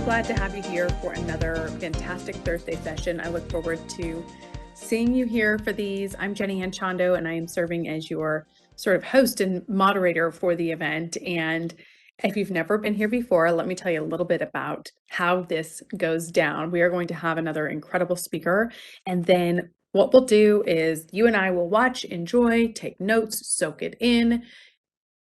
glad to have you here for another fantastic Thursday session. I look forward to seeing you here for these. I'm Jenny Anchondo, and I am serving as your sort of host and moderator for the event. And if you've never been here before, let me tell you a little bit about how this goes down. We are going to have another incredible speaker, and then what we'll do is you and I will watch, enjoy, take notes, soak it in.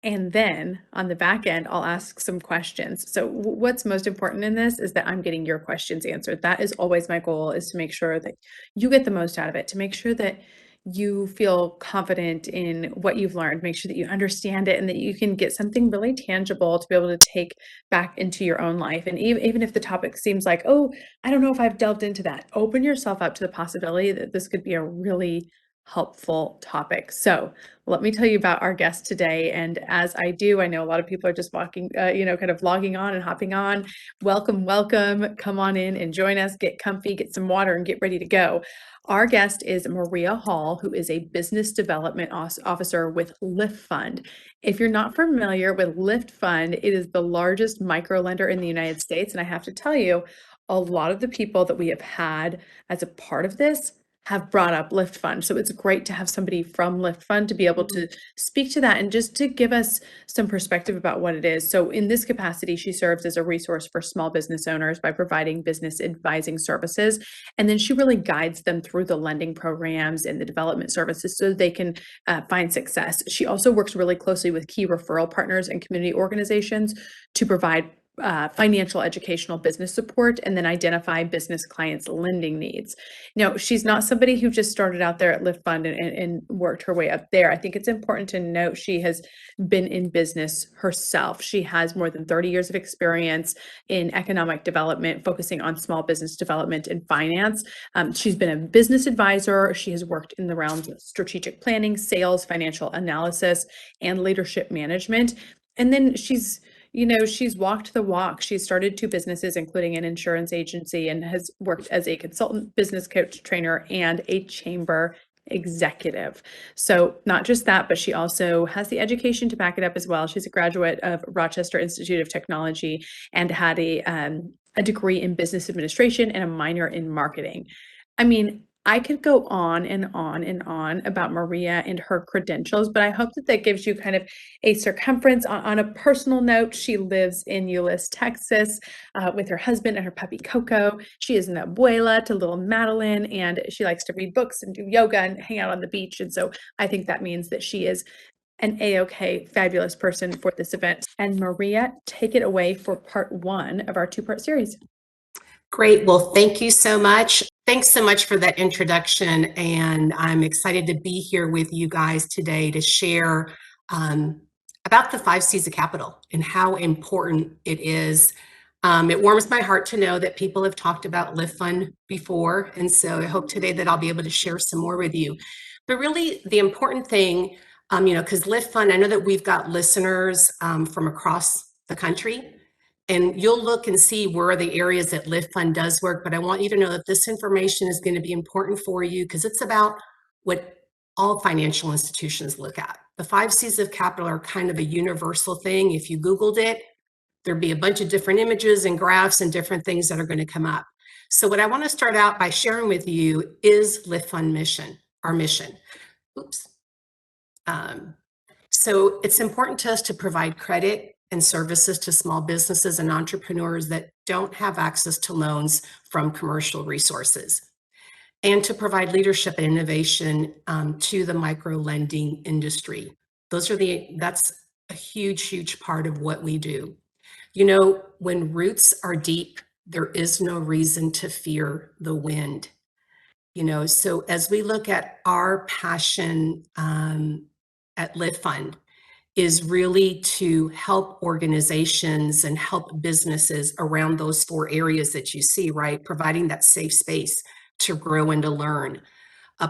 And then on the back end, I'll ask some questions. So what's most important in this is that I'm getting your questions answered. That is always my goal, is to make sure that you get the most out of it, to make sure that you feel confident in what you've learned, make sure that you understand it and that you can get something really tangible to be able to take back into your own life. And even if the topic seems like, oh, I don't know if I've delved into that, open yourself up to the possibility that this could be a really helpful topic. So let me tell you about our guest today. And as I do, I know a lot of people are just walking, kind of logging on and hopping on. Welcome, welcome. Come on in and join us. Get comfy, get some water, and get ready to go. Our guest is Maria Hall, who is a business development officer with Lift Fund. If you're not familiar with Lift Fund, it is the largest micro lender in the United States. And I have to tell you, a lot of the people that we have had as a part of this have brought up Lift Fund. So it's great to have somebody from Lift Fund to be able to speak to that and just to give us some perspective about what it is. So in this capacity, she serves as a resource for small business owners by providing business advising services. And then she really guides them through the lending programs and the development services so they can find success. She also works really closely with key referral partners and community organizations to provide financial educational business support and then identify business clients' lending needs. She's not somebody who just started out there at Lift Fund and worked her way up there. I think it's important to note she has been in business herself. She has more than 30 years of experience in economic development, focusing on small business development and finance. She's been a business advisor. She has worked in the realms of strategic planning, sales, financial analysis, and leadership management. And then she's walked the walk. She started two businesses, including an insurance agency, and has worked as a consultant, business coach, trainer, and a chamber executive. So not just that, but she also has the education to back it up as well. She's a graduate of Rochester Institute of Technology and had a degree in business administration and a minor in marketing. I mean, I could go on and on and on about Maria and her credentials, but I hope that gives you kind of a circumference. On a personal note, she lives in Euless, Texas, with her husband and her puppy Coco. She is an abuela to little Madeline, and she likes to read books and do yoga and hang out on the beach. And so I think that means that she is an A-OK fabulous person for this event. And Maria, take it away for part one of our two-part series. Great. Well, thank you so much. Thanks so much for that introduction. And I'm excited to be here with you guys today to share about the 5 C's of capital and how important it is. It warms my heart to know that people have talked about Lift Fund before. And so I hope today that I'll be able to share some more with you. But really the important thing, because Lift Fund, I know that we've got listeners from across the country. And you'll look and see where are the areas that Lift Fund does work. But I want you to know that this information is going to be important for you because it's about what all financial institutions look at. The 5 C's of capital are kind of a universal thing. If you Googled it, there'd be a bunch of different images and graphs and different things that are going to come up. So what I want to start out by sharing with you is Lift Fund mission, our mission. Oops. So it's important to us to provide credit and services to small businesses and entrepreneurs that don't have access to loans from commercial resources, and to provide leadership and innovation to the micro lending industry. That's a huge part of what we do. When roots are deep, there is no reason to fear the wind. So as we look at our passion at Lift Fund, is really to help organizations and help businesses around those 4 areas that you see, right? Providing that safe space to grow and to learn,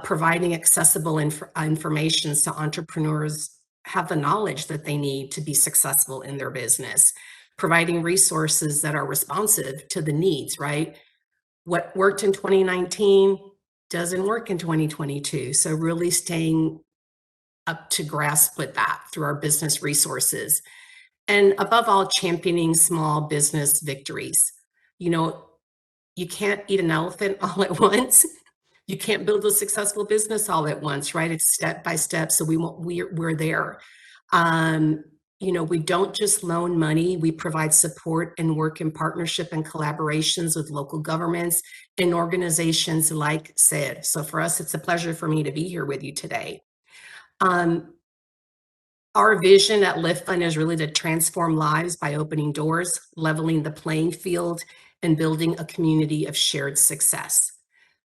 providing accessible information so entrepreneurs have the knowledge that they need to be successful in their business, providing resources that are responsive to the needs, right? What worked in 2019 doesn't work in 2022. So really staying up to grasp with that through our business resources. And above all, championing small business victories. you know, you can't eat an elephant all at once. You can't build a successful business all at once, right? It's step by step. So we're there. Um, we don't just loan money. We provide support and work in partnership and collaborations with local governments and organizations like SID. So for us, it's a pleasure for me to be here with you today. Our vision at Lift Fund is really to transform lives by opening doors, leveling the playing field, and building a community of shared success.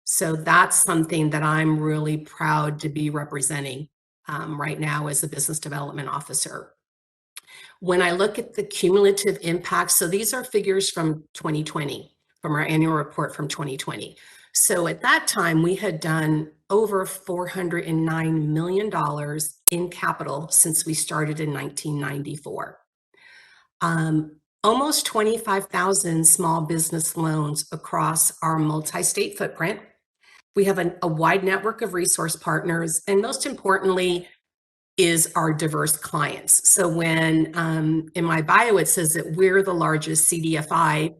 So that's something that I'm really proud to be representing right now as a business development officer. When I look at the cumulative impact, so these are figures from 2020, from our annual report from 2020. So at that time, we had done over $409 million in capital since we started in 1994. Almost 25,000 small business loans across our multi-state footprint. We have a wide network of resource partners, and most importantly, is our diverse clients. So when in my bio it says that we're the largest CDFI,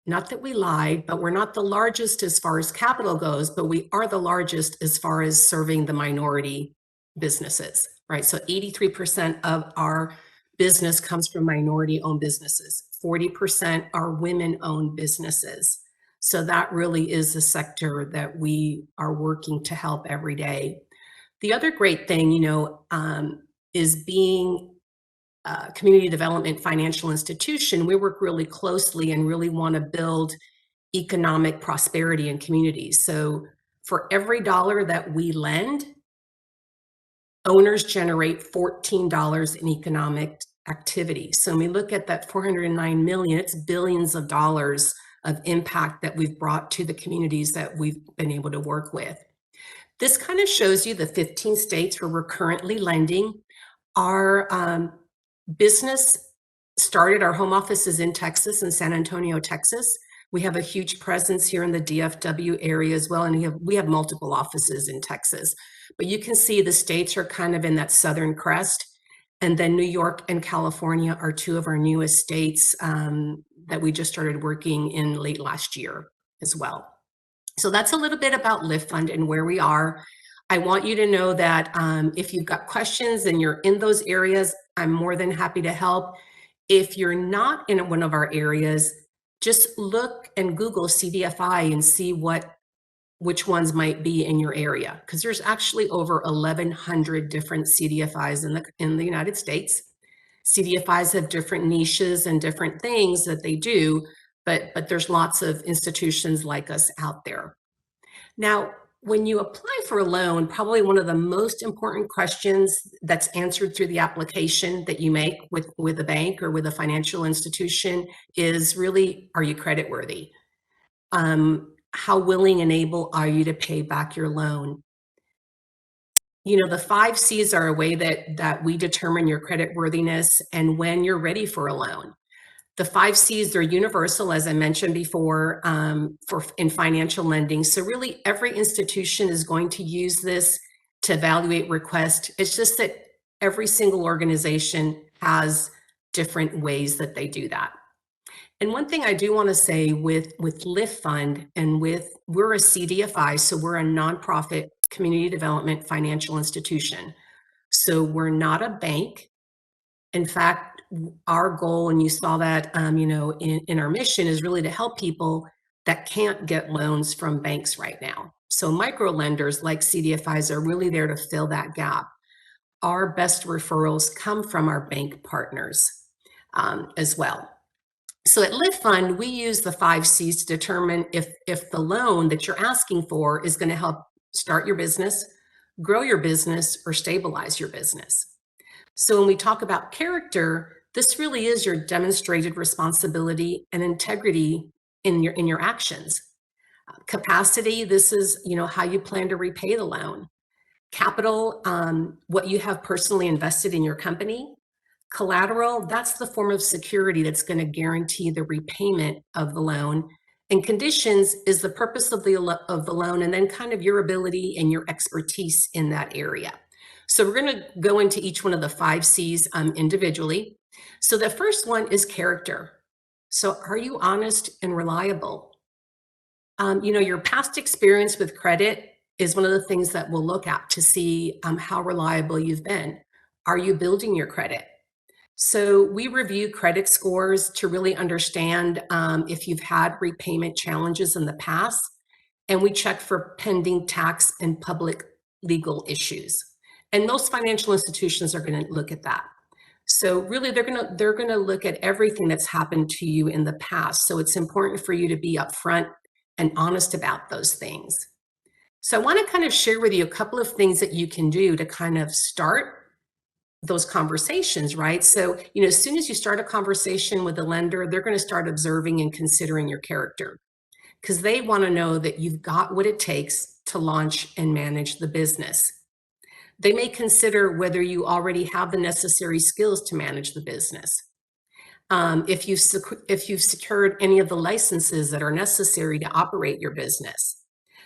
not that we lied, but we're not the largest as far as capital goes, but we are the largest as far as serving the minority businesses, right? So 83% of our business comes from minority-owned businesses. 40% are women-owned businesses. So that really is a sector that we are working to help every day. The other great thing, is being a community development financial institution. We work really closely and really want to build economic prosperity in communities. So for every dollar that we lend, owners generate $14 in economic activity. So when we look at that 409 million, it's billions of dollars of impact that we've brought to the communities that we've been able to work with. This kind of shows you the 15 states where we're currently lending. Our business started, our home office is in Texas, in San Antonio, Texas. We have a huge presence here in the DFW area as well, and we have multiple offices in Texas. But you can see the states are kind of in that southern crest. And then New York and California are two of our newest states that we just started working in late last year as well. So that's a little bit about Lift Fund and where we are. I want you to know that if you've got questions and you're in those areas, I'm more than happy to help. If you're not in one of our areas, just look and Google CDFI and see which ones might be in your area, because there's actually over 1,100 different CDFIs in the United States. CDFIs have different niches and different things that they do, but there's lots of institutions like us out there. Now, when you apply for a loan, probably one of the most important questions that's answered through the application that you make with a bank or with a financial institution is really, are you creditworthy? How willing and able are you to pay back your loan? The 5 C's are a way that we determine your credit worthiness and when you're ready for a loan. The 5 C's, they're universal, as I mentioned before, in financial lending. So really every institution is going to use this to evaluate request. It's just that every single organization has different ways that they do that. And one thing I do want to say with Lift Fund and we're a CDFI, so we're a nonprofit community development financial institution. So we're not a bank. In fact, our goal, and you saw that, in our mission, is really to help people that can't get loans from banks right now. So micro lenders like CDFIs are really there to fill that gap. Our best referrals come from our bank partners as well. So at Lift Fund, we use the 5 C's to determine if the loan that you're asking for is going to help start your business, grow your business, or stabilize your business. So when we talk about character, this really is your demonstrated responsibility and integrity in your actions. Capacity, this is how you plan to repay the loan. Capital, what you have personally invested in your company. Collateral, that's the form of security that's going to guarantee the repayment of the loan. And conditions is the purpose of the loan, and then kind of your ability and your expertise in that area. So we're going to go into each one of the 5 C's individually. So the first one is character. So are you honest and reliable? Your past experience with credit is one of the things that we'll look at to see how reliable you've been. Are you building your credit? So we review credit scores to really understand if you've had repayment challenges in the past, and we check for pending tax and public legal issues. And most financial institutions are going to look at that. So really they're going to look at everything that's happened to you in the past. So it's important for you to be upfront and honest about those things. So I want to kind of share with you a couple of things that you can do to kind of start those conversations, right? So, as soon as you start a conversation with a lender, they're going to start observing and considering your character because they want to know that you've got what it takes to launch and manage the business. They may consider whether you already have the necessary skills to manage the business. If you've secured any of the licenses that are necessary to operate your business.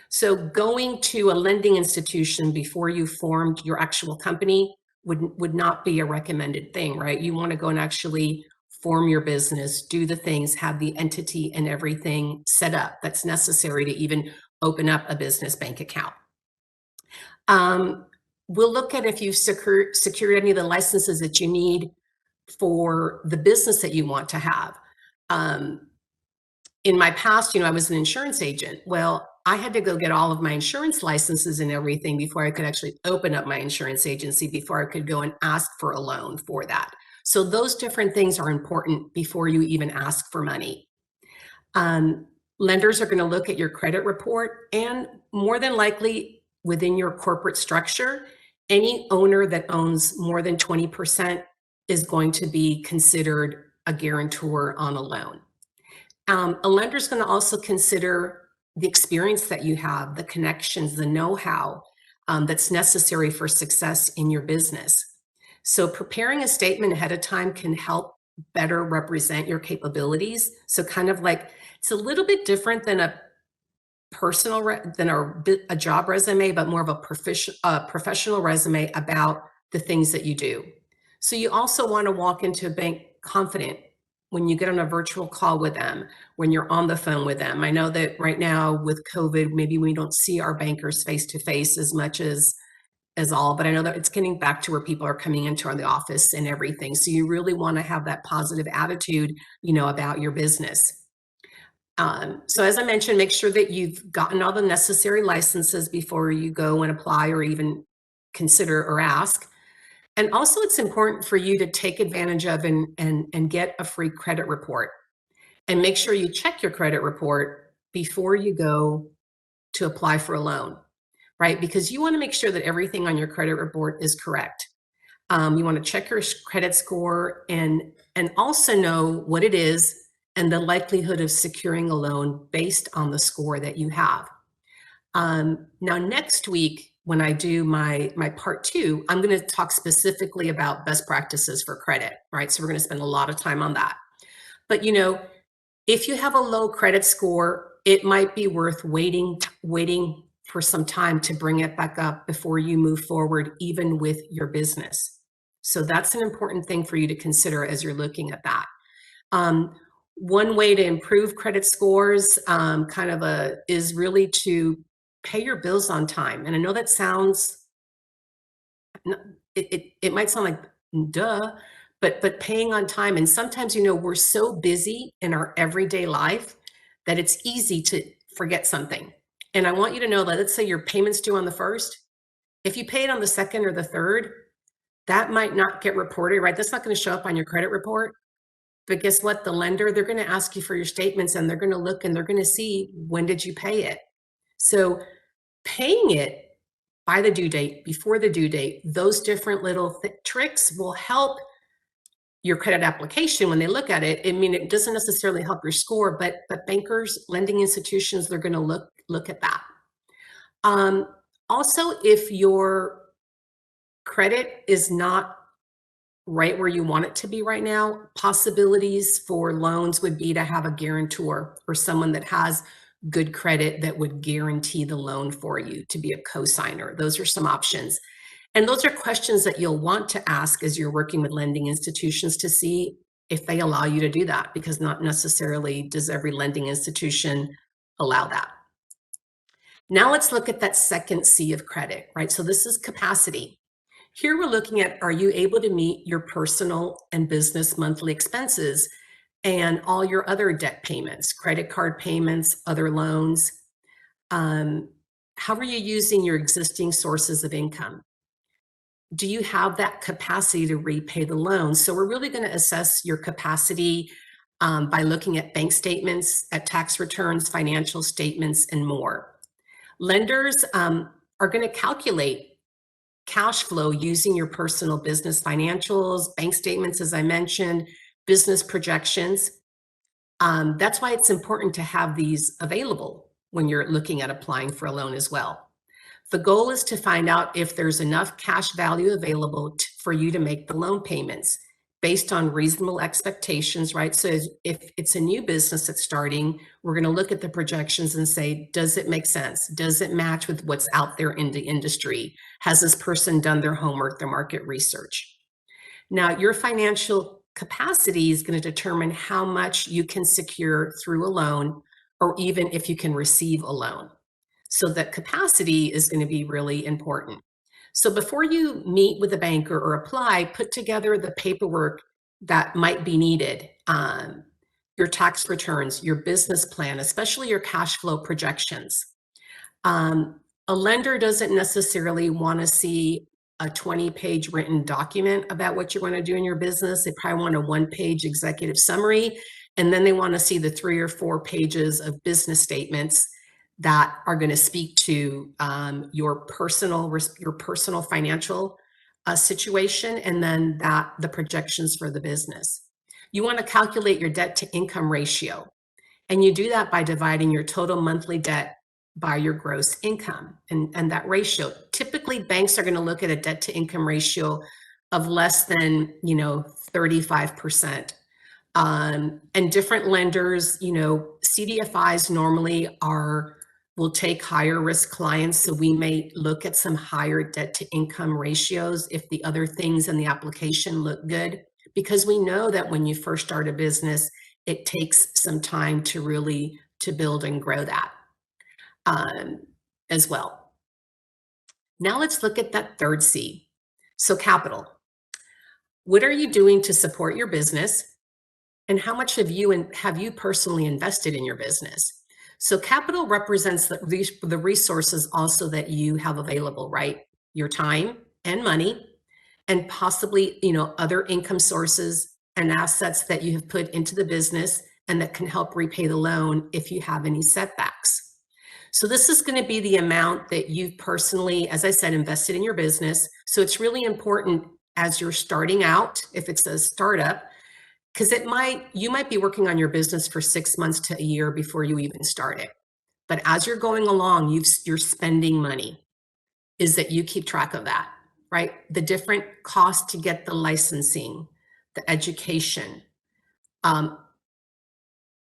So going to a lending institution before you formed your actual company would not be a recommended thing, right? You want to go and actually form your business, do the things, have the entity and everything set up that's necessary to even open up a business bank account. We'll look at if you've secured any of the licenses that you need for the business that you want to have. In my past, I was an insurance agent. Well, I had to go get all of my insurance licenses and everything before I could actually open up my insurance agency, before I could go and ask for a loan for that. So those different things are important before you even ask for money. Lenders are going to look at your credit report, and more than likely within your corporate structure, any owner that owns more than 20% is going to be considered a guarantor on a loan. A lender is going to also consider the experience that you have, the connections, the know-how that's necessary for success in your business. So preparing a statement ahead of time can help better represent your capabilities. So kind of like, it's a little bit different than a a job resume, but more of a professional resume about the things that you do. So you also want to walk into a bank confident when you get on a virtual call with them, when you're on the phone with them. I know that right now with COVID, maybe we don't see our bankers face to face as much as all, but I know that it's getting back to where people are coming into the office and everything. So you really want to have that positive attitude, about your business. So as I mentioned, make sure that you've gotten all the necessary licenses before you go and apply or even consider or ask. And also it's important for you to take advantage of and get a free credit report. And make sure you check your credit report before you go to apply for a loan, right? Because you want to make sure that everything on your credit report is correct. You want to check your credit score and also know what it is and the likelihood of securing a loan based on the score that you have. Now, next week, when I do my part 2, I'm going to talk specifically about best practices for credit, right? So we're going to spend a lot of time on that. But, if you have a low credit score, it might be worth waiting for some time to bring it back up before you move forward, even with your business. So that's an important thing for you to consider as you're looking at that. One way to improve credit scores is really to pay your bills on time. And I know that sounds, it might sound like duh, but paying on time. And sometimes, we're so busy in our everyday life that it's easy to forget something. And I want you to know that, let's say your payment's due on the 1st. If you pay it on the 2nd or the 3rd, that might not get reported, right? That's not going to show up on your credit report. But guess what? The lender, they're going to ask you for your statements, and they're going to look and they're going to see, when did you pay it? So paying it by the due date, before the due date, those different little tricks will help your credit application when they look at it. I mean, it doesn't necessarily help your score, but bankers, lending institutions, they're going to look at that. Also, if your credit is not right where you want it to be right now, possibilities for loans would be to have a guarantor or someone that has good credit that would guarantee the loan for you, to be a co-signer. Those are some options. And those are questions that you'll want to ask as you're working with lending institutions to see if they allow you to do that, because not necessarily does every lending institution allow that. Now let's look at that second C of credit, right? So this is capacity. Here we're looking at, are you able to meet your personal and business monthly expenses and all your other debt payments, credit card payments, other loans? How are you using your existing sources of income? Do you have that capacity to repay the loan? So we're really going to assess your capacity by looking at bank statements, at tax returns, financial statements, and more. Lenders are going to calculate cash flow using your personal business financials, bank statements, as I mentioned, business projections. That's why it's important to have these available when you're looking at applying for a loan as well. The goal is to find out if there's enough cash value available for you to make the loan payments based on reasonable expectations, right? So if it's a new business that's starting, we're going to look at the projections and say, does it make sense? Does it match with what's out there in the industry? Has this person done their homework, their market research? Now, your financial capacity is going to determine how much you can secure through a loan, or even if you can receive a loan. So that capacity is going to be really important. So before you meet with a banker or apply, put together the paperwork that might be needed, your tax returns, your business plan, especially your cash flow projections. A lender doesn't necessarily want to see a 20-page written document about what you want to do in your business. They probably want a one-page executive summary, and then they want to see the 3 or 4 pages of business statements that are going to speak to your personal financial situation, and then the projections for the business. You want to calculate your debt to income ratio, and you do that by dividing your total monthly debt by your gross income and that ratio. Typically, banks are going to look at a debt to income ratio of less than 35%. And different lenders, CDFIs normally will take higher risk clients. So we may look at some higher debt to income ratios if the other things in the application look good, because we know that when you first start a business, it takes some time to build and grow that as well. Now let's look at that third C. So capital. What are you doing to support your business? And how much have you personally invested in your business? So capital represents the resources also that you have available, right? Your time and money, and possibly, other income sources and assets that you have put into the business and that can help repay the loan if you have any setbacks. So this is going to be the amount that you've personally, as I said, invested in your business. So it's really important as you're starting out, if it's a startup, because you might be working on your business for 6 months to a year before you even start it. But as you're going along, you're spending money, is that you keep track of that, right? The different costs to get the licensing, the education,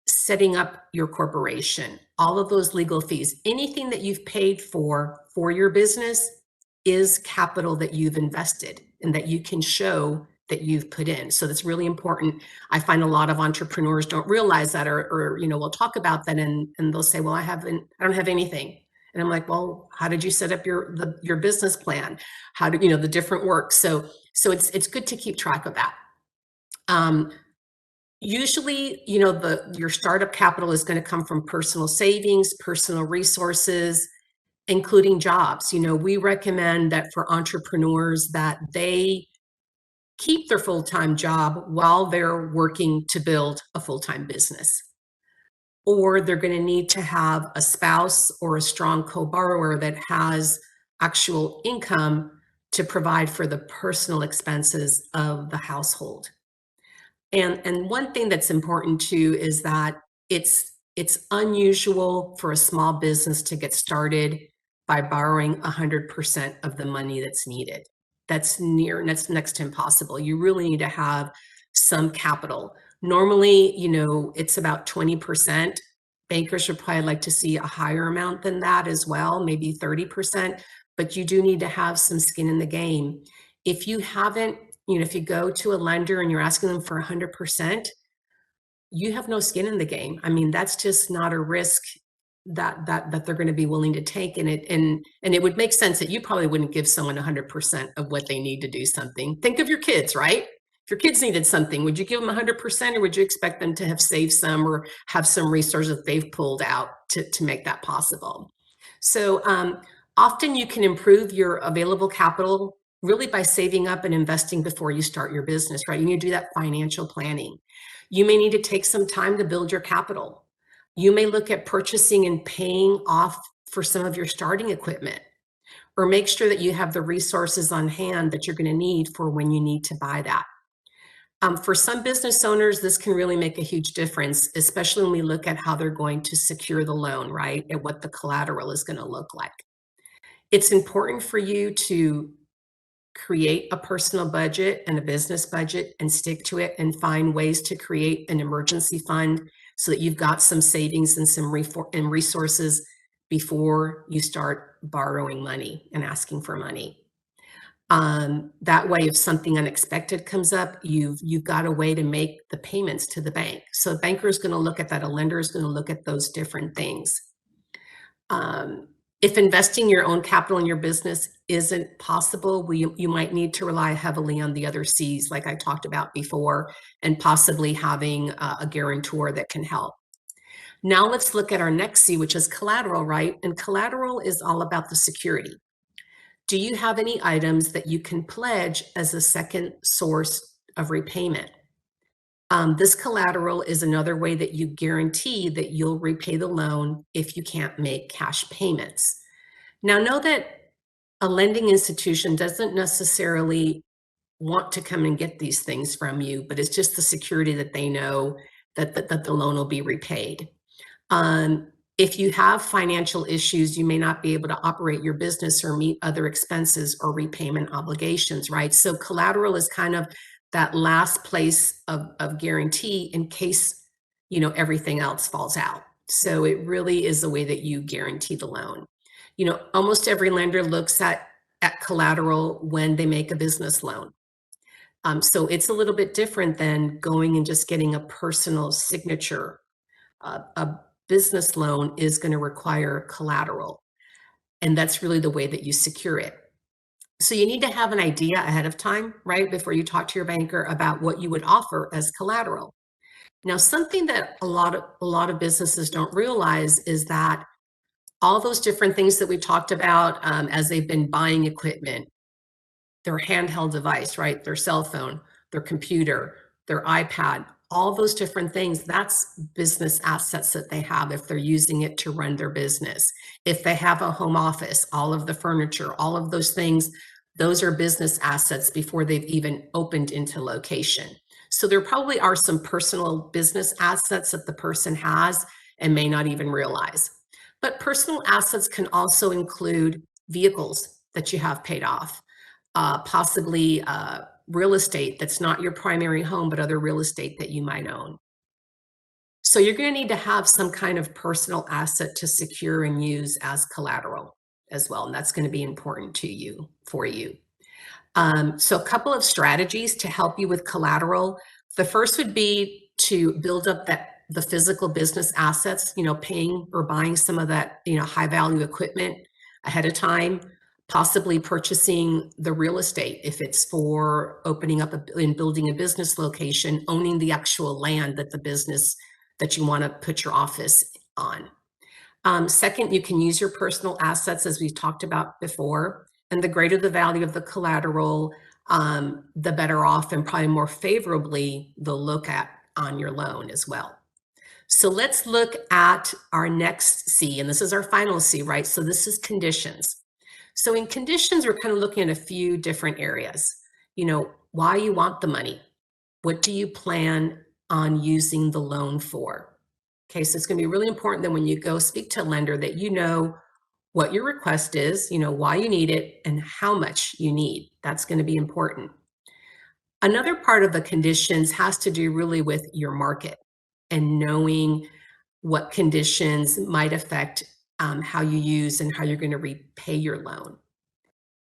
setting up your corporation, all of those legal fees, anything that you've paid for your business is capital that you've invested and that you can show that you've put in. So that's really important. I find a lot of entrepreneurs don't realize that, or we'll talk about that and they'll say, well, I don't have anything. And I'm like, well, how did you set up your business plan? How do the different work? So it's good to keep track of that. Usually, your startup capital is going to come from personal savings, personal resources, including jobs. We recommend that for entrepreneurs that they keep their full-time job while they're working to build a full-time business. Or they're going to need to have a spouse or a strong co-borrower that has actual income to provide for the personal expenses of the household. And one thing that's important too is that it's unusual for a small business to get started by borrowing 100% of the money that's needed. That's next to impossible. You really need to have some capital. Normally, it's about 20%. Bankers would probably like to see a higher amount than that as well, maybe 30%, but you do need to have some skin in the game. If you haven't if you go to a lender and you're asking them for 100%, you have no skin in the game. I mean, that's just not a risk that they're going to be willing to take. And it would make sense that you probably wouldn't give someone 100% of what they need to do something. Think of your kids, right? If your kids needed something, would you give them 100%, or would you expect them to have saved some or have some resources that they've pulled out to make that possible? So often you can improve your available capital really by saving up and investing before you start your business, right? You need to do that financial planning. You may need to take some time to build your capital. You may look at purchasing and paying off for some of your starting equipment, or make sure that you have the resources on hand that you're going to need for when you need to buy that. For some business owners, this can really make a huge difference, especially when we look at how they're going to secure the loan, right? And what the collateral is going to look like. It's important for you to create a personal budget and a business budget and stick to it, and find ways to create an emergency fund so that you've got some savings and some resources before you start borrowing money and asking for money. That way, if something unexpected comes up, you've got a way to make the payments to the bank. So a banker is going to look at that. A lender is going to look at those different things. If investing your own capital in your business isn't possible, you might need to rely heavily on the other C's, like I talked about before, and possibly having a guarantor that can help. Now let's look at our next C, which is collateral, right? And collateral is all about the security. Do you have any items that you can pledge as a second source of repayment? This collateral is another way that you guarantee that you'll repay the loan if you can't make cash payments. Now, know that a lending institution doesn't necessarily want to come and get these things from you, but it's just the security that they know that the loan will be repaid. If you have financial issues, you may not be able to operate your business or meet other expenses or repayment obligations, right? So collateral is kind of that last place of guarantee in case, everything else falls out. So it really is the way that you guarantee the loan. Almost every lender looks at collateral when they make a business loan. So it's a little bit different than going and just getting a personal signature. A business loan is going to require collateral, and that's really the way that you secure it. So you need to have an idea ahead of time, right, before you talk to your banker about what you would offer as collateral. Now, something that a lot of businesses don't realize is that all those different things that we talked about as they've been buying equipment, their handheld device, right? Their cell phone, their computer, their iPad, all those different things, that's business assets that they have if they're using it to run their business. If they have a home office, all of the furniture, all of those things, those are business assets before they've even opened into location. So there probably are some personal business assets that the person has and may not even realize. But personal assets can also include vehicles that you have paid off, possibly real estate that's not your primary home, but other real estate that you might own. So you're going to need to have some kind of personal asset to secure and use as collateral as well. And that's going to be important to you, for you. So a couple of strategies to help you with collateral. The first would be to build up the physical business assets, paying or buying some of that, high value equipment ahead of time, possibly purchasing the real estate if it's for opening up and building a business location, owning the actual land that you want to put your office on. Second, you can use your personal assets, as we've talked about before, and the greater the value of the collateral, the better off and probably more favorably they'll look at on your loan as well. So let's look at our next C, and this is our final C, right? So this is conditions. So in conditions, we're kind of looking at a few different areas. Why you want the money. What do you plan on using the loan for? Okay, so it's going to be really important that when you go speak to a lender that you know what your request is, why you need it, and how much you need. That's going to be important. Another part of the conditions has to do really with your market and knowing what conditions might affect how you use and how you're going to repay your loan.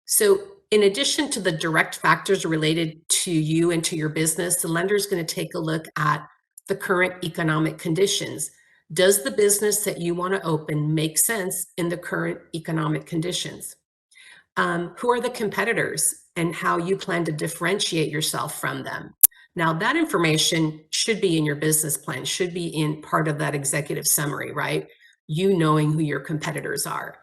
So in addition to the direct factors related to you and to your business, the lender is going to take a look at the current economic conditions. Does the business that you want to open make sense in the current economic conditions? Who are the competitors and how you plan to differentiate yourself from them? Now, that information should be in your business plan, should be in part of that executive summary, right? You knowing who your competitors are.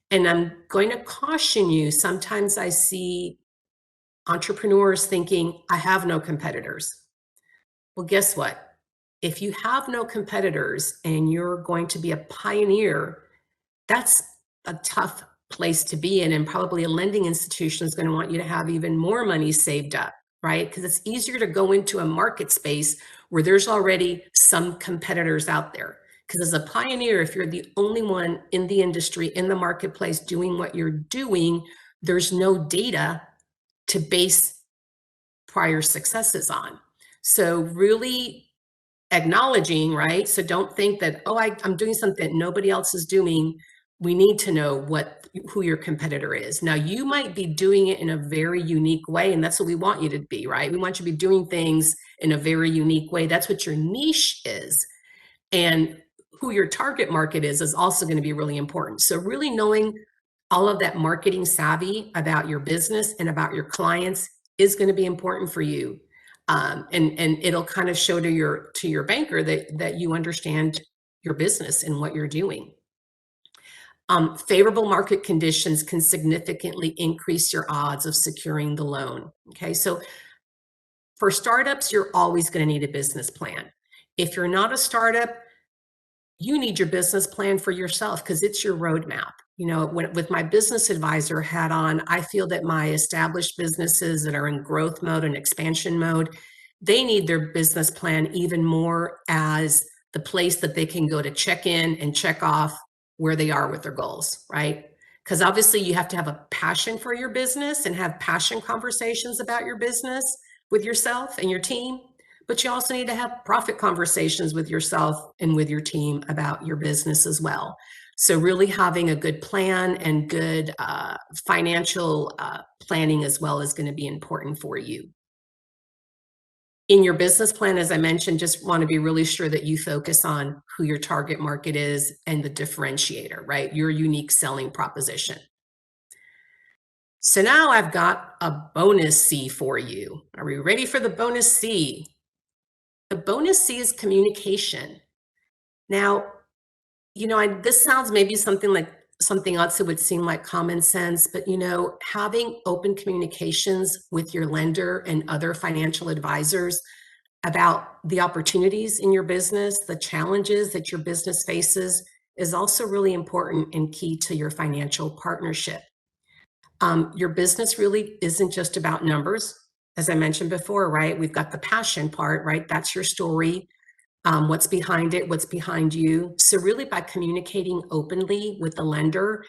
And I'm going to caution you, sometimes I see entrepreneurs thinking, I have no competitors. Well, guess what? If you have no competitors and you're going to be a pioneer, that's a tough place to be in. And probably a lending institution is going to want you to have even more money saved up, right? Because it's easier to go into a market space where there's already some competitors out there. Because as a pioneer, if you're the only one in the industry, in the marketplace, doing what you're doing, there's no data to base prior successes on. So really acknowledging, right? So don't think that, oh, I'm doing something that nobody else is doing. We need to know who your competitor is. Now, you might be doing it in a very unique way, and that's what we want you to be, right? We want you to be doing things in a very unique way. That's what your niche is. And who your target market is also going to be really important. So really knowing all of that marketing savvy about your business and about your clients is going to be important for you. And it'll kind of show to your banker that you understand your business and what you're doing. Favorable market conditions can significantly increase your odds of securing the loan. Okay, so for startups, you're always going to need a business plan. If you're not a startup, you need your business plan for yourself because it's your roadmap. You know, with my business advisor hat on, I feel that my established businesses that are in growth mode and expansion mode, they need their business plan even more as the place that they can go to check in and check off where they are with their goals, right? Because obviously you have to have a passion for your business and have passion conversations about your business with yourself and your team. But you also need to have profit conversations with yourself and with your team about your business as well. So really having a good plan and good financial planning as well is going to be important for you. In your business plan, as I mentioned, just want to be really sure that you focus on who your target market is and the differentiator, right? Your unique selling proposition. So now I've got a bonus C for you. Are we ready for the bonus C? The bonus C is communication. Now, you know, this sounds maybe something else that would seem like common sense, but you know, having open communications with your lender and other financial advisors about the opportunities in your business, the challenges that your business faces is also really important and key to your financial partnership. Your business really isn't just about numbers. As I mentioned before, right? We've got the passion part, right? That's your story. What's behind it, what's behind you. So really by communicating openly with the lender.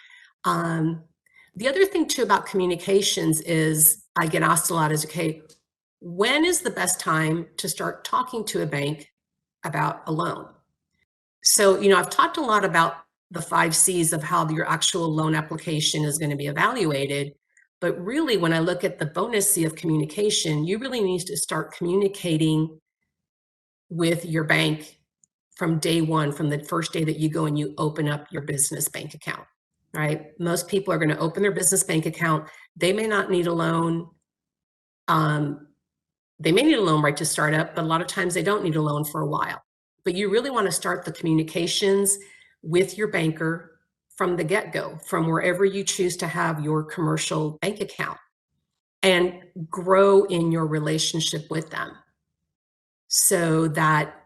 The other thing too about communications is I get asked a lot is, okay, when is the best time to start talking to a bank about a loan? So, you know, I've talked a lot about the 5 C's of how your actual loan application is going to be evaluated. But really, when I look at the bonus C of communication, you really need to start communicating with your bank from day one, from the first day that you go and you open up your business bank account, right? Most people are going to open their business bank account. They may not need a loan. They may need a loan right to start up, but a lot of times they don't need a loan for a while. But you really want to start the communications with your banker from the get-go, from wherever you choose to have your commercial bank account, and grow in your relationship with them so that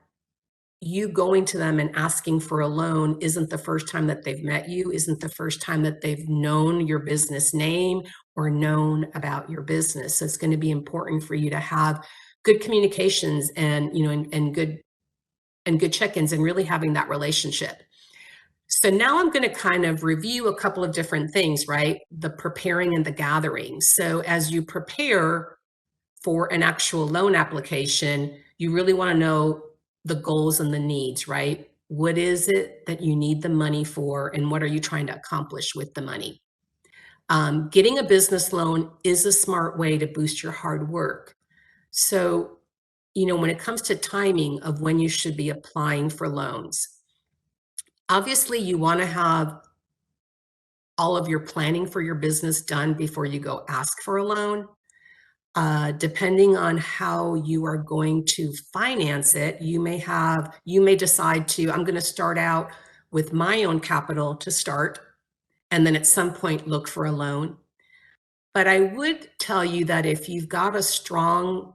you going to them and asking for a loan isn't the first time that they've met you, isn't the first time that they've known your business name or known about your business. So it's going to be important for you to have good communications and, you know, and good check-ins and really having that relationship. So now I'm going to kind of review a couple of different things, right? The preparing and the gathering. So as you prepare for an actual loan application, you really want to know the goals and the needs, right? What is it that you need the money for, and what are you trying to accomplish with the money? Getting a business loan is a smart way to boost your hard work. So, when it comes to timing of when you should be applying for loans, obviously you want to have all of your planning for your business done before you go ask for a loan. Depending on how you are going to finance it, you may decide to, I'm going to start out with my own capital to start, and then at some point look for a loan. But I would tell you that if you've got a strong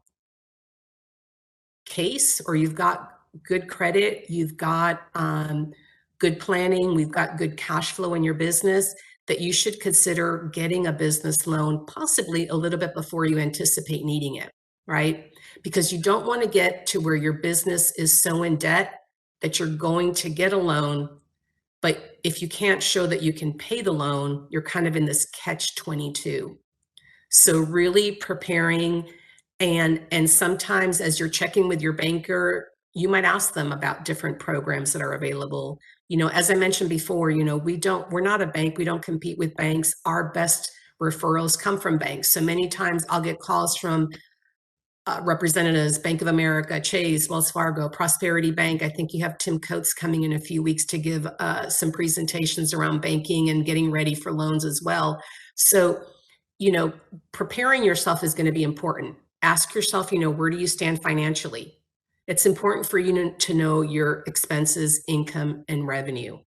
case, or you've got good credit, you've got good planning, we've got good cash flow in your business, that you should consider getting a business loan possibly a little bit before you anticipate needing it, right? Because you don't want to get to where your business is so in debt that you're going to get a loan, but if you can't show that you can pay the loan, you're kind of in this catch-22. So really preparing, and sometimes as you're checking with your banker, you might ask them about different programs that are available. As I mentioned before, we're not a bank, we don't compete with banks. Our best referrals come from banks. So many times I'll get calls from representatives, Bank of America, Chase, Wells Fargo, Prosperity Bank. I think you have Tim Coates coming in a few weeks to give some presentations around banking and getting ready for loans as well. So, preparing yourself is going to be important. Ask yourself, where do you stand financially? It's important for you to know your expenses, income, and revenue.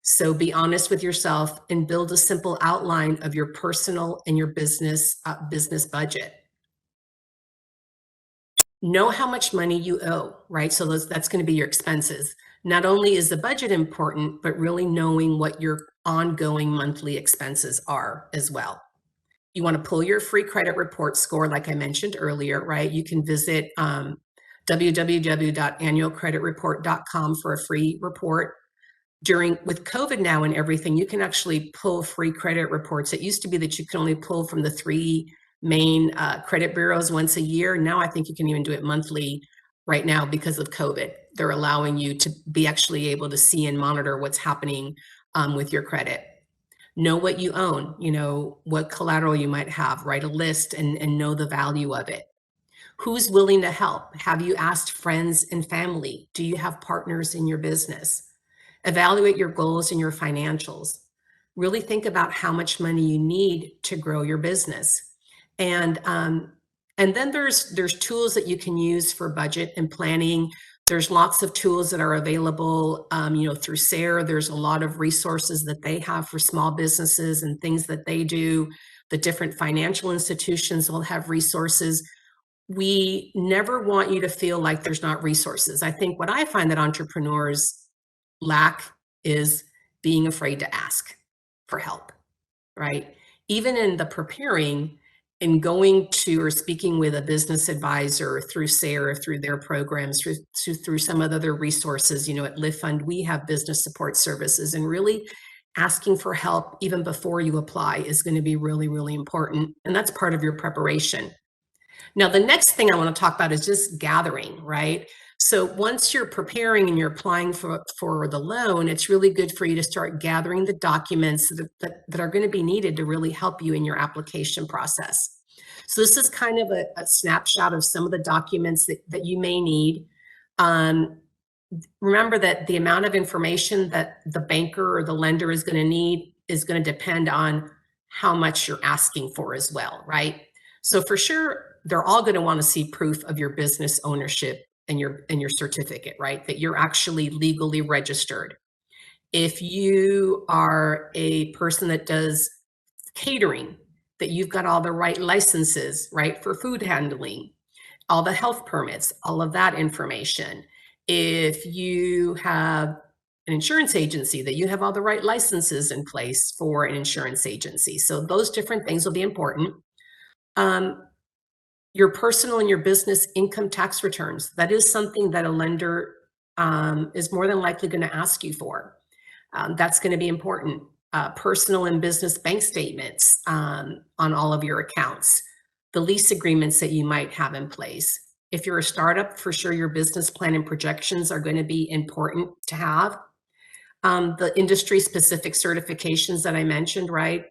So be honest with yourself and build a simple outline of your personal and your business budget. Know how much money you owe, right? So that's going to be your expenses. Not only is the budget important, but really knowing what your ongoing monthly expenses are as well. You want to pull your free credit report score, like I mentioned earlier, right? You can visit www.annualcreditreport.com for a free report. With COVID now and everything, you can actually pull free credit reports. It used to be that you could only pull from the three main credit bureaus once a year. Now I think you can even do it monthly right now because of COVID. They're allowing you to be actually able to see and monitor what's happening with your credit. Know what you own, what collateral you might have, write a list and know the value of it. Who's willing to help? Have you asked friends and family? Do you have partners in your business? Evaluate your goals and your financials. Really think about how much money you need to grow your business. And then there's tools that you can use for budget and planning. There's lots of tools that are available, through SARE. There's a lot of resources that they have for small businesses and things that they do. The different financial institutions will have resources. We never want you to feel like there's not resources. I think what I find that entrepreneurs lack is being afraid to ask for help, right? Even in the preparing and going to or speaking with a business advisor through SARE, through their programs, through some of the other resources, at Lift Fund, we have business support services, and really asking for help even before you apply is going to be really, really important. And that's part of your preparation. Now, the next thing I want to talk about is just gathering, right? So once you're preparing and you're applying for the loan, it's really good for you to start gathering the documents that are going to be needed to really help you in your application process. So this is kind of a snapshot of some of the documents that you may need. Remember that the amount of information that the banker or the lender is going to need is going to depend on how much you're asking for as well, right? So for sure, they're all going to want to see proof of your business ownership and your certificate, right? That you're actually legally registered. If you are a person that does catering, that you've got all the right licenses, right, for food handling, all the health permits, all of that information. If you have an insurance agency, that you have all the right licenses in place for an insurance agency. So those different things will be important. Your personal and your business income tax returns. That is something that a lender is more than likely going to ask you for. That's going to be important. Personal and business bank statements on all of your accounts. The lease agreements that you might have in place. If you're a startup, for sure your business plan and projections are going to be important to have. The industry specific certifications that I mentioned, right?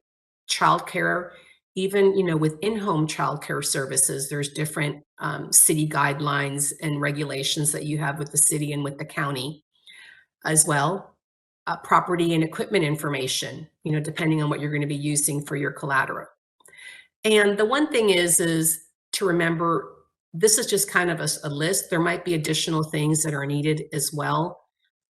childcare, even, with in-home childcare services, there's different city guidelines and regulations that you have with the city and with the county as well. Property and equipment information, depending on what you're going to be using for your collateral. And the one thing is to remember, this is just kind of a list. There might be additional things that are needed as well.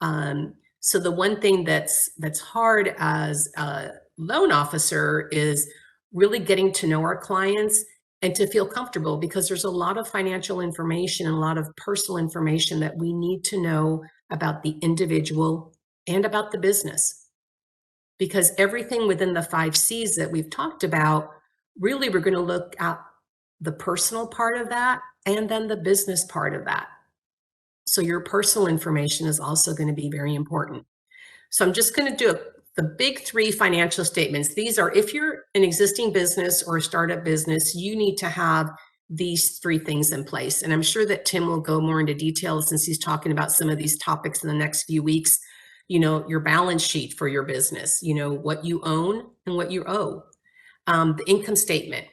So the one thing that's hard as a loan officer is really getting to know our clients and to feel comfortable, because there's a lot of financial information and a lot of personal information that we need to know about the individual and about the business. Because everything within the 5 C's that we've talked about, really we're going to look at the personal part of that and then the business part of that. So your personal information is also going to be very important. So I'm just going to do the big 3 financial statements. These are, if you're an existing business or a startup business, you need to have these 3 things in place. And I'm sure that Tim will go more into detail since he's talking about some of these topics in the next few weeks. Your balance sheet for your business, what you own and what you owe, the income statement,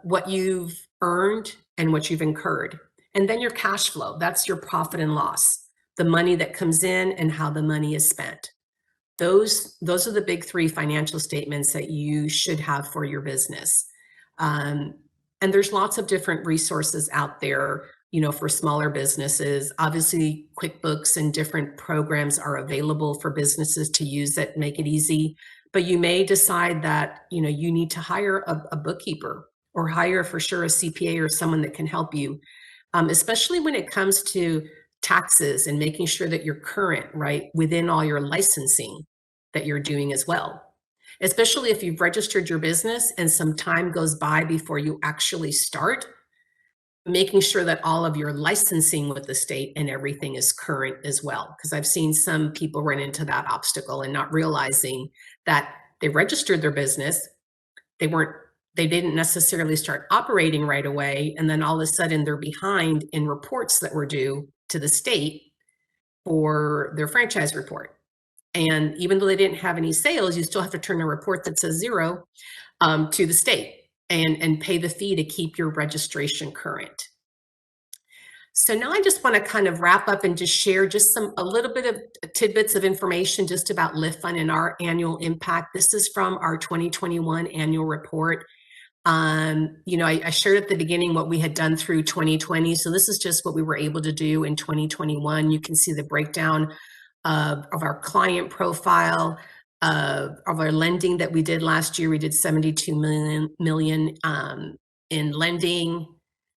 what you've earned and what you've incurred, and then your cash flow. That's your profit and loss, the money that comes in and how the money is spent. Those are the big 3 financial statements that you should have for your business. And there's lots of different resources out there, for smaller businesses. Obviously, QuickBooks and different programs are available for businesses to use that make it easy. But you may decide that, you need to hire a bookkeeper or hire for sure a CPA or someone that can help you, especially when it comes to taxes and making sure that you're current, right, within all your licensing that you're doing as well. Especially if you've registered your business and some time goes by before you actually start, making sure that all of your licensing with the state and everything is current as well. Because I've seen some people run into that obstacle and not realizing that they registered their business, they didn't necessarily start operating right away, and then all of a sudden they're behind in reports that were due to the state for their franchise report. And even though they didn't have any sales, you still have to turn a report that says 0 to the state and pay the fee to keep your registration current. So now I just want to kind of wrap up and just share just a little bit of tidbits of information just about Lift Fund and our annual impact. This is from our 2021 annual report. I shared at the beginning what we had done through 2020. So this is just what we were able to do in 2021. You can see the breakdown of our client profile, of our lending that we did last year. We did 72 million in lending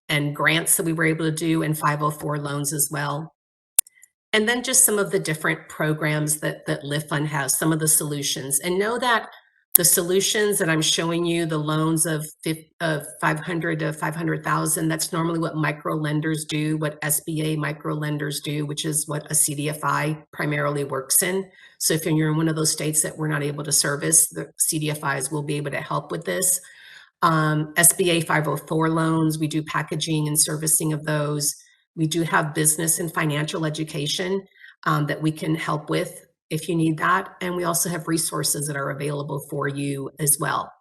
and grants that we were able to do, and 504 loans as well. And then just some of the different programs that Lift Fund has, some of the solutions. And know that the solutions that I'm showing you, the loans of 500 to 500,000, that's normally what micro lenders do, what SBA micro lenders do, which is what a CDFI primarily works in. So if you're in one of those states that we're not able to service, the CDFIs will be able to help with this. SBA 504 loans, we do packaging and servicing of those. We do have business and financial education that we can help with if you need that. And we also have resources that are available for you as well.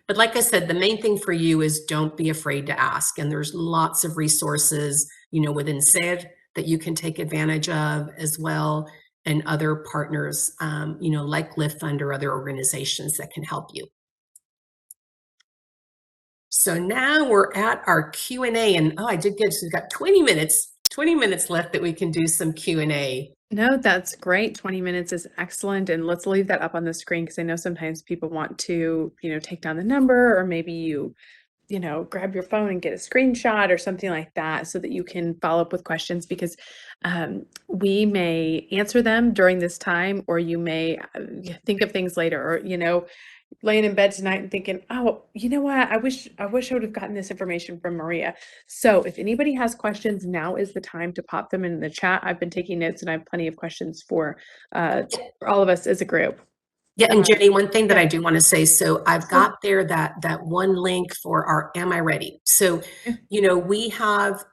But like I said, the main thing for you is don't be afraid to ask. And there's lots of resources, within SED that you can take advantage of as well, and other partners, like Lift Fund or other organizations that can help you. So now we're at our Q&A, and I did good. So we've got 20 minutes left that we can do some Q&A. No, that's great. 20 minutes is excellent. And let's leave that up on the screen, because I know sometimes people want to, take down the number, or maybe you grab your phone and get a screenshot or something like that so that you can follow up with questions, because we may answer them during this time, or you may think of things later, or, laying in bed tonight and thinking, oh, you know what? I wish I would have gotten this information from Maria. So if anybody has questions, now is the time to pop them in the chat. I've been taking notes and I have plenty of questions for all of us as a group. Yeah, and Jenny, one thing that I do want to say, so I've got there that one link for our Am I Ready? So, we have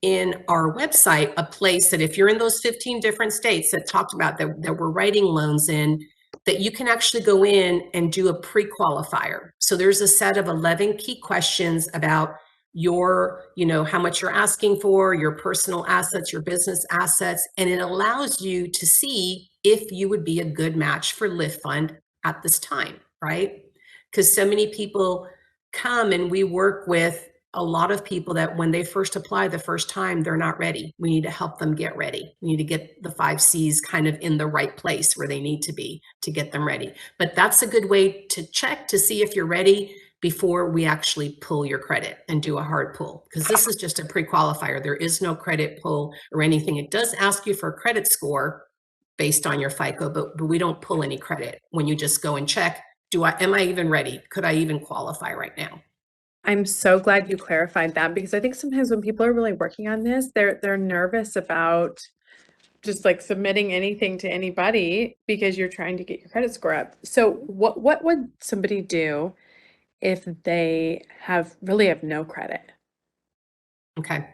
in our website a place that if you're in those 15 different states that talked about that we're writing loans in, that you can actually go in and do a pre-qualifier. So there's a set of 11 key questions about your, how much you're asking for, your personal assets, your business assets, and it allows you to see if you would be a good match for Lift Fund at this time, right? Because so many people come and we work with a lot of people that when they first apply the first time, they're not ready. We need to help them get ready. We need to get the 5Cs kind of in the right place where they need to be to get them ready. But that's a good way to check to see if you're ready before we actually pull your credit and do a hard pull, because this is just a pre-qualifier. There is no credit pull or anything. It does ask you for a credit score based on your FICO, but we don't pull any credit when you just go and check, am I even ready? Could I even qualify right now? I'm so glad you clarified that, because I think sometimes when people are really working on this, they're nervous about just like submitting anything to anybody because you're trying to get your credit score up. So what would somebody do if they really have no credit? Okay.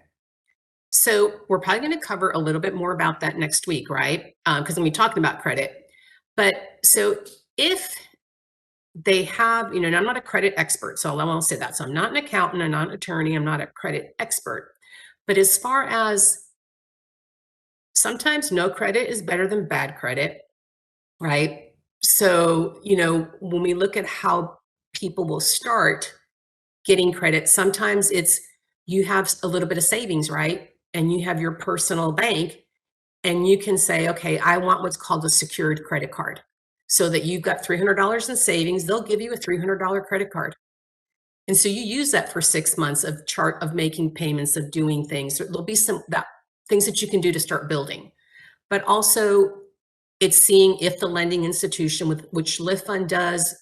So we're probably going to cover a little bit more about that next week, right? Because I'm talking about credit. But so if they have, and I'm not a credit expert, so I won't say that. So I'm not an accountant, I'm not an attorney, I'm not a credit expert. But as far as sometimes no credit is better than bad credit, right? So, when we look at how people will start getting credit, sometimes it's you have a little bit of savings, right? And you have your personal bank, and you can say, okay, I want what's called a secured credit card. So that you've got $300 in savings, they'll give you a $300 credit card. And so you use that for 6 months of making payments, of doing things. So there'll be some things that you can do to start building. But also it's seeing if the lending institution, with which Lift Fund does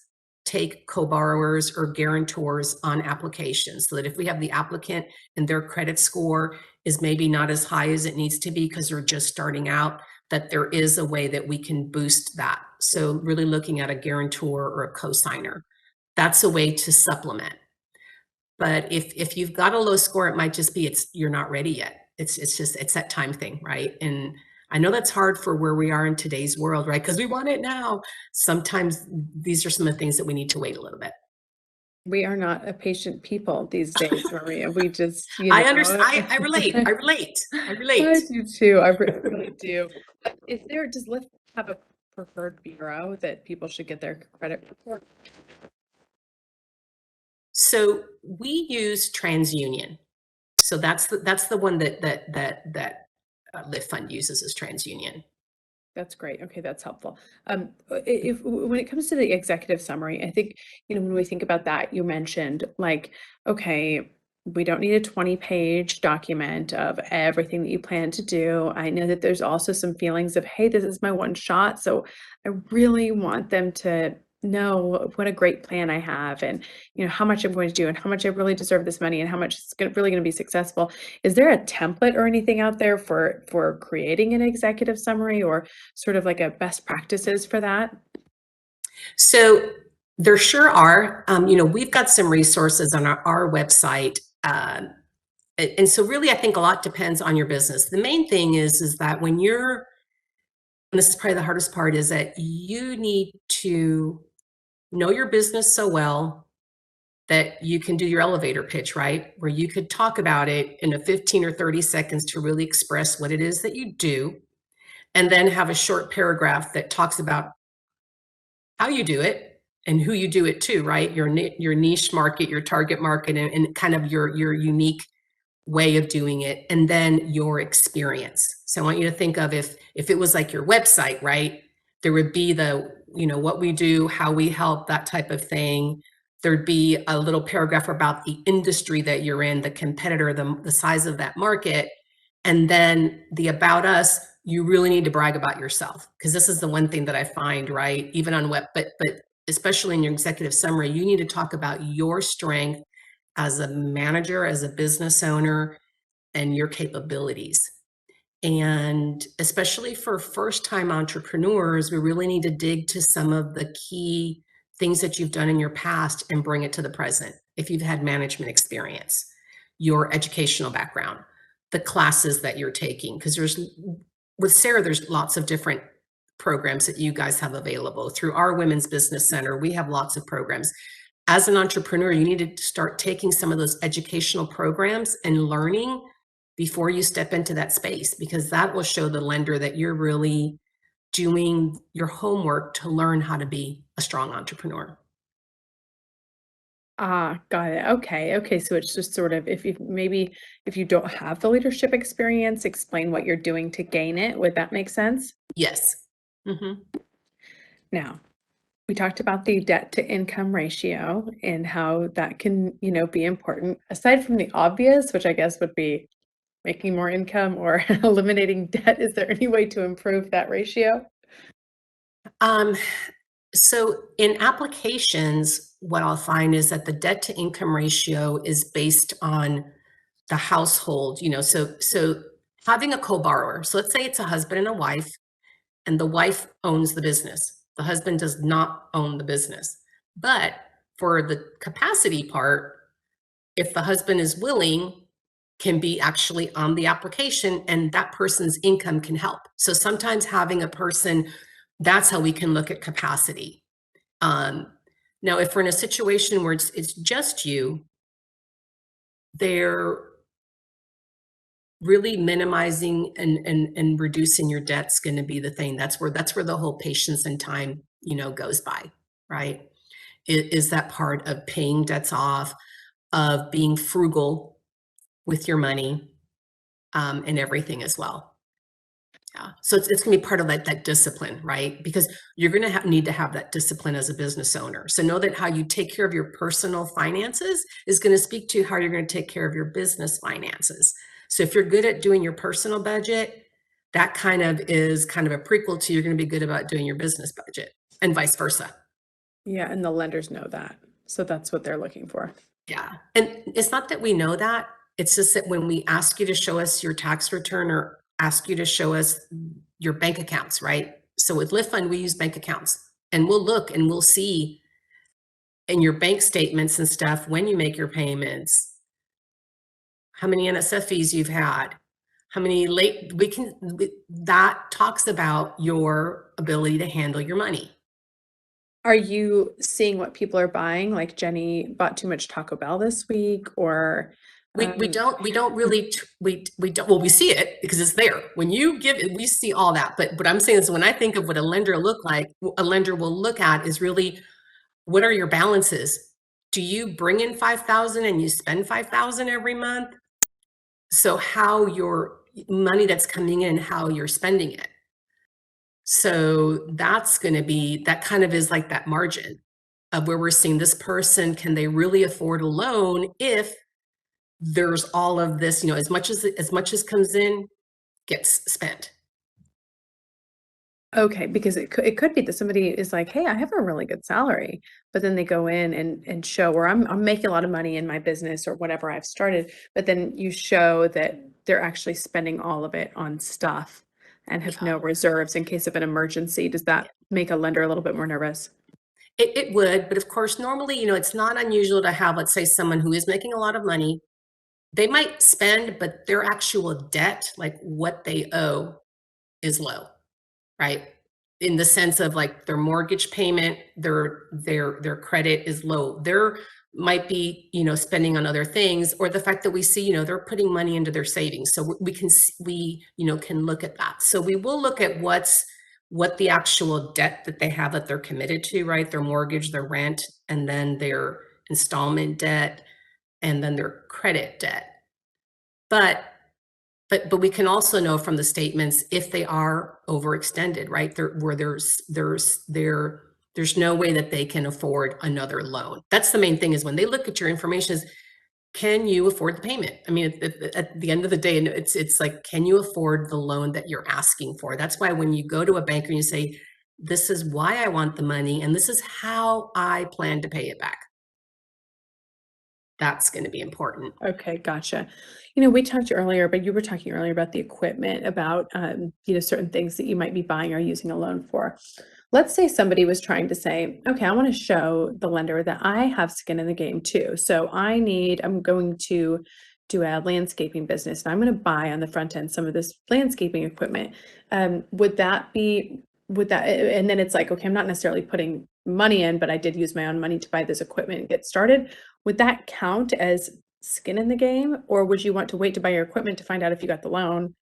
take co-borrowers or guarantors on applications, so that if we have the applicant and their credit score is maybe not as high as it needs to be because they're just starting out, that there is a way that we can boost that. So really looking at a guarantor or a co-signer, that's a way to supplement. But if you've got a low score, it might just be you're not ready yet. It's that time thing, right? And I know that's hard for where we are in today's world, right? Because we want it now. Sometimes these are some of the things that we need to wait a little bit. We are not a patient people these days, Maria. We just, I understand. I relate. I relate. I relate. I do too. I really do. Does Lyft have a preferred bureau that people should get their credit report? So we use TransUnion. So that's the one that Lift Fund uses, is TransUnion. That's great. Okay, that's helpful. If when it comes to the executive summary, I think, when we think about that, you mentioned like, okay, we don't need a 20-page document of everything that you plan to do. I know that there's also some feelings of, hey, this is my one shot. So I really want them to know what a great plan I have, and how much I'm going to do, and how much I really deserve this money, and how much it's really going to be successful. Is there a template or anything out there for creating an executive summary, or sort of like a best practices for that? So there sure are. We've got some resources on our website. And so really, I think a lot depends on your business. The main thing is that and this is probably the hardest part, is that you need to know your business so well that you can do your elevator pitch, right? Where you could talk about it in a 15 or 30 seconds to really express what it is that you do, and then have a short paragraph that talks about how you do it and who you do it to, right? Your niche market, your target market, and kind of your unique way of doing it, and then your experience. So I want you to think of, if it was like your website, right? There would be what we do, how we help, that type of thing. There'd be a little paragraph about the industry that you're in, the competitor, the size of that market, and then the about us. You really need to brag about yourself, because this is the one thing that I find, right? Even on web, but especially in your executive summary, you need to talk about your strength as a manager, as a business owner, and your capabilities. And especially for first-time entrepreneurs, we really need to dig to some of the key things that you've done in your past and bring it to the present. If you've had management experience, your educational background, the classes that you're taking, because with Sarah, there's lots of different programs that you guys have available. Through our Women's Business Center, we have lots of programs. As an entrepreneur, you need to start taking some of those educational programs and learning before you step into that space, because that will show the lender that you're really doing your homework to learn how to be a strong entrepreneur. Ah, got it. Okay. Okay. So it's just sort of if you don't have the leadership experience, explain what you're doing to gain it. Would that make sense? Yes. Mhm. Now, we talked about the debt to income ratio and how that can, be important. Aside from the obvious, which I guess would be making more income or eliminating debt, is there any way to improve that ratio? Um, so in applications, what I'll find is that the debt to income ratio is based on the household, so having a co-borrower. So let's say it's a husband and a wife, and the wife owns the business. The husband does not own the business. But for the capacity part, if the husband is willing, can be actually on the application, and that person's income can help. So sometimes having a person, that's how we can look at capacity. Um, Now, if we're in a situation where it's just you, they're really minimizing and reducing your debt's going to be the thing. That's where the whole patience and time, goes by, right? Is that part of paying debts off, of being frugal with your money, and everything as well. Yeah. So it's gonna be part of that discipline, right? Because you're gonna need to have that discipline as a business owner. So know that how you take care of your personal finances is gonna speak to how you're gonna take care of your business finances. So if you're good at doing your personal budget, that kind of is kind of a prequel to you're gonna be good about doing your business budget, and vice versa. Yeah, and the lenders know that. So that's what they're looking for. Yeah, and it's not that we know that, it's just that when we ask you to show us your tax return or ask you to show us your bank accounts, right? So with Lyft Fund, we use bank accounts, and we'll look and we'll see in your bank statements and stuff, when you make your payments, how many NSF fees you've had, how many late that talks about your ability to handle your money. Are you seeing what people are buying? Like Jenny bought too much Taco Bell this week or, um We don't really we don't, well, we see it because it's there. When you give it, we see all that. But what I'm saying is, when I think of what a lender look like, a lender will look at is really, what are your balances? Do you bring in 5,000 and you spend 5,000 every month? So how your money that's coming in, how you're spending it. So that's going to be, that kind of is like that margin of where we're seeing this person, can they really afford a loan if there's all of this, as much as comes in gets spent. Okay, because it could be that somebody is like, "Hey, I have a really good salary," but then they go in and show where I'm making a lot of money in my business or whatever I've started, but then you show that they're actually spending all of it on stuff and have Yeah. no reserves in case of an emergency. Does that make a lender a little bit more nervous? It would, but of course, normally, it's not unusual to have, let's say, someone who is making a lot of money. They might spend, but their actual debt, like what they owe, is low. Right? In the sense of, like, their mortgage payment, their credit is low. There might be, spending on other things, or the fact that we see, they're putting money into their savings. So we can can look at that. So we will look at what the actual debt that they have that they're committed to, right? Their mortgage, their rent, and then their installment debt, and then their credit debt. But but we can also know from the statements if they are overextended, right? Where there's no way that they can afford another loan. That's the main thing, is when they look at your information, is, can you afford the payment? I mean, at the end of the day, it's like, can you afford the loan that you're asking for? That's why when you go to a banker and you say, this is why I want the money and this is how I plan to pay it back, that's going to be important. Okay, gotcha. We talked earlier, but you were talking earlier about the equipment, about certain things that you might be buying or using a loan for. Let's say somebody was trying to say, okay, I want to show the lender that I have skin in the game too. So I'm going to do a landscaping business and I'm going to buy on the front end some of this landscaping equipment. Would that be would that, and then it's like, okay, I'm not necessarily putting money in, but I did use my own money to buy this equipment and get started. Would that count as skin in the game, or would you want to wait to buy your equipment to find out if you got the loan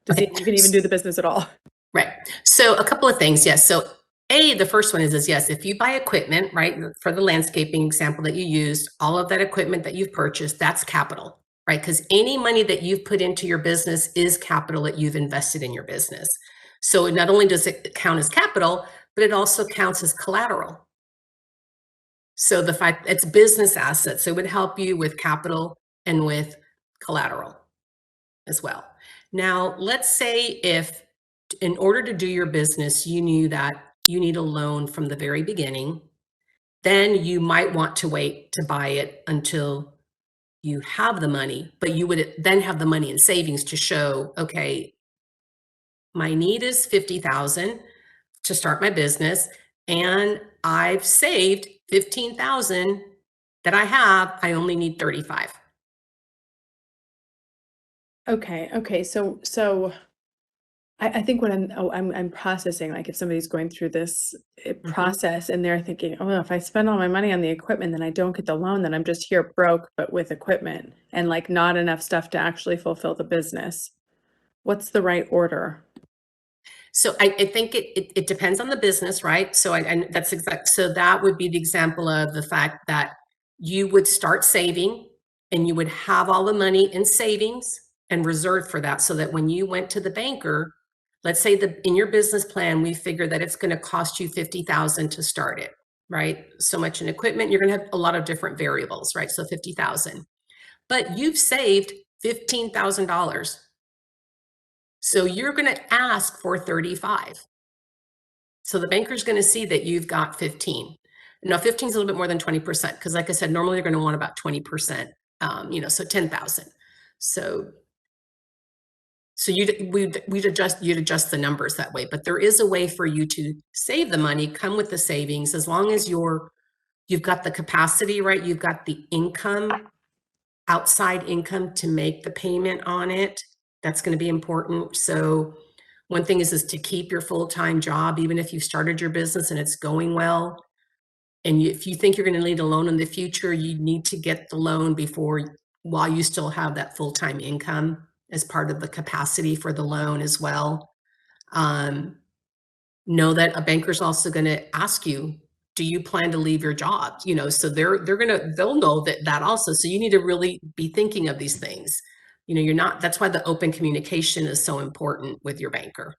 to see Okay. if you can even do the business at all? Right. So a couple of things. Yes. So the first one is yes, if you buy equipment, right, for the landscaping example that you used, all of that equipment that you've purchased, that's capital, right? Because any money that you've put into your business is capital that you've invested in your business. So not only does it count as capital, but it also counts as collateral. So the fact it's business assets, so it would help you with capital and with collateral as well. Now, let's say if in order to do your business, you knew that you need a loan from the very beginning, then you might want to wait to buy it until you have the money, but you would then have the money in savings to show, okay, my need is 50,000 to start my business and I've saved 15,000 that I have, I only need 35. Okay, so I think what I'm processing, like if somebody's going through this Mhm. process and they're thinking, oh, if I spend all my money on the equipment, then I don't get the loan, then I'm just here broke, but with equipment and like not enough stuff to actually fulfill the business. What's the right order? So I think it depends on the business, right? So I that's exact. So that would be the example of the fact that you would start saving and you would have all the money in savings and reserved for that, so that when you went to the banker, let's say the in your business plan, we figure that it's going to cost you 50,000 to start it, right? So much in equipment, you're going to have a lot of different variables, right? So 50,000, but you've saved $15,000. So you're going to ask for 35. So the banker's going to see that you've got 15. Now 15 is a little bit more than 20% because like I said, normally they're going to want about 20%, so 10,000. So you'd adjust the numbers that way, but there is a way for you to save the money, come with the savings as long as you've got the capacity, right? You've got the income, outside income to make the payment on it. That's going to be important. So one thing is to keep your full-time job, even if you started your business and it's going well. And if you think you're going to need a loan in the future, you need to get the loan while you still have that full-time income as part of the capacity for the loan as well. Um, know that a banker's also going to ask you, do you plan to leave your job? So they'll know that also. So you need to really be thinking of these things. You're not, that's why the open communication is so important with your banker.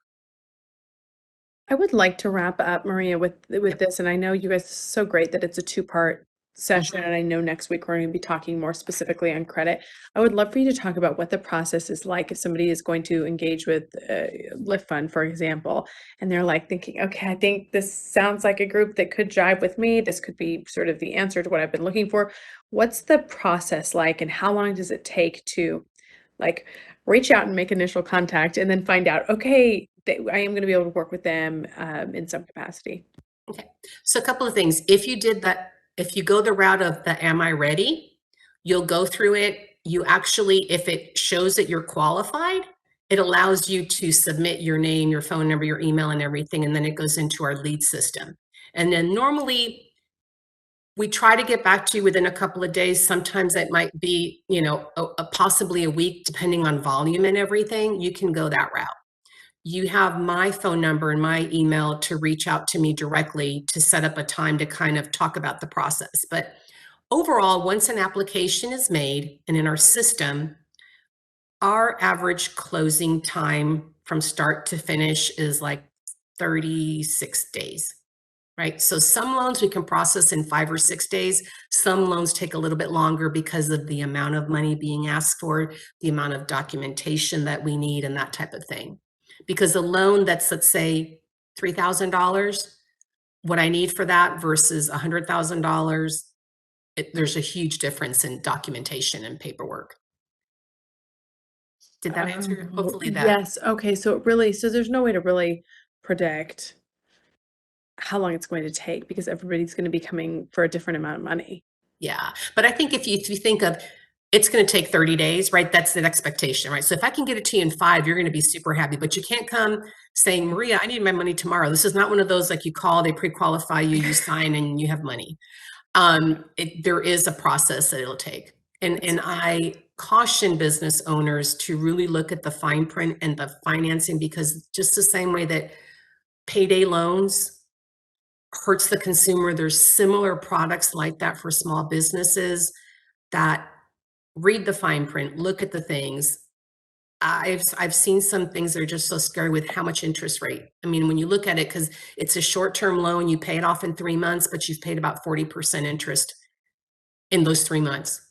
I would like to wrap up, Maria, with Yep. this, and I know you guys are so great that it's a two-part session, Mhm. and I know next week we're going to be talking more specifically on credit. I would love for you to talk about what the process is like if somebody is going to engage with Lyft Fund, for example, and they're like thinking, okay, I think this sounds like a group that could jive with me. This could be sort of the answer to what I've been looking for. What's the process like, and how long does it take to like reach out and make initial contact and then find out, okay, I am going to be able to work with them in some capacity. Okay. So a couple of things. If you did that, if you go the route of the am I ready, you'll go through it. You actually, if it shows that you're qualified, it allows you to submit your name, your phone number, your email, and everything. And then it goes into our lead system. And then normally we try to get back to you within a couple of days. Sometimes it might be, possibly a week, depending on volume and everything. You can go that route. You have my phone number and my email to reach out to me directly to set up a time to kind of talk about the process. But overall, once an application is made and in our system, our average closing time from start to finish is like 36 days, right? So some loans we can process in 5 or 6 days. Some loans take a little bit longer because of the amount of money being asked for, the amount of documentation that we need, and that type of thing. Because a loan that's, let's say, $3,000, what I need for that versus $100,000, there's a huge difference in documentation and paperwork. Did that answer? Oh, Hopefully that, yes. Okay. So there's no way to really predict how long it's going to take because everybody's going to be coming for a different amount of money. yeah. But I think if you think of it's going to take 30 days, right? That's the expectation, right? So if I can get it to you in 5, you're going to be super happy, but you can't come saying, Maria, I need my money tomorrow. This is not one of those like you call, they pre-qualify you, you sign and you have money. There is a process that it'll take. And I caution business owners to really look at the fine print and the financing, because just the same way that payday loans hurts the consumer, there's similar products like that for small businesses that read the fine print, look at the things. I've seen some things that are just so scary with how much interest rate. I mean, when you look at it, because it's a short-term loan, you pay it off in 3 months, but you've paid about 40% interest in those 3 months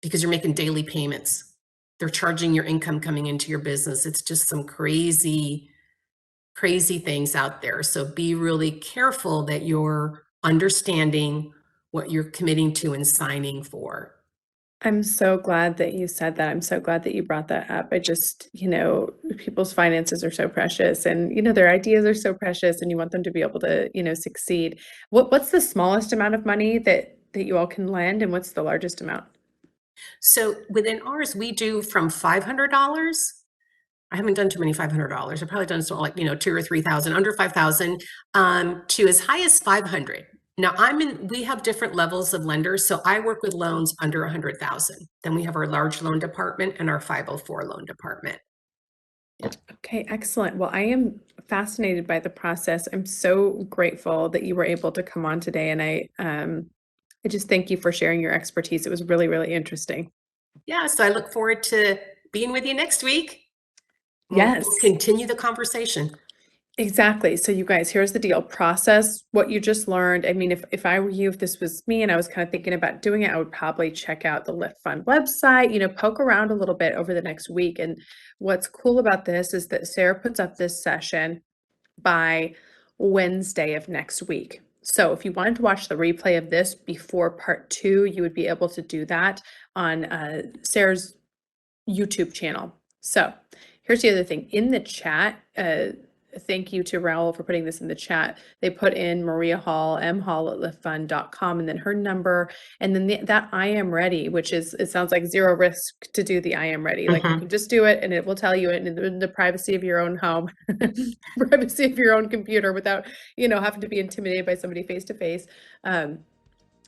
because you're making daily payments. They're charging your income coming into your business. It's just some crazy, crazy things out there. So be really careful that you're understanding what you're committing to and signing for. I'm so glad that you said that. I'm so glad that you brought that up. I just, people's finances are so precious and, their ideas are so precious and you want them to be able to, succeed. What's the smallest amount of money that you all can lend and what's the largest amount? So within ours, we do from $500. I haven't done too many $500. I've probably done so like, 2 or 3,000, under 5,000, to as high as 500. Now we have different levels of lenders. So I work with loans under 100,000. Then we have our large loan department and our 504 loan department. Okay, excellent. Well, I am fascinated by the process. I'm so grateful that you were able to come on today, and I just thank you for sharing your expertise. It was really, really interesting. Yeah. So I look forward to being with you next week. Yes. We'll continue the conversation. Exactly. So you guys, here's the deal. Process what you just learned. I mean, if I were you, if this was me and I was kind of thinking about doing it, I would probably check out the Lift Fund website, poke around a little bit over the next week. And what's cool about this is that Sarah puts up this session by Wednesday of next week. So if you wanted to watch the replay of this before part 2, you would be able to do that on Sarah's YouTube channel. So here's the other thing. In the chat, thank you to Raul for putting this in the chat. They put in Maria Hall, mhall@liftfund.com, and then her number, and then that I am ready, which is, it sounds like zero risk to do the I am ready. Like you can just do it and it will tell you it in the privacy of your own home, privacy of your own computer without, having to be intimidated by somebody face to face.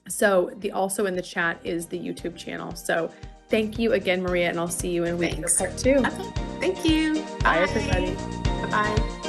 So also in the chat is the YouTube channel. So thank you again, Maria, and I'll see you in a week for part 2. Okay. Thank you. Bye, everybody. Bye-bye.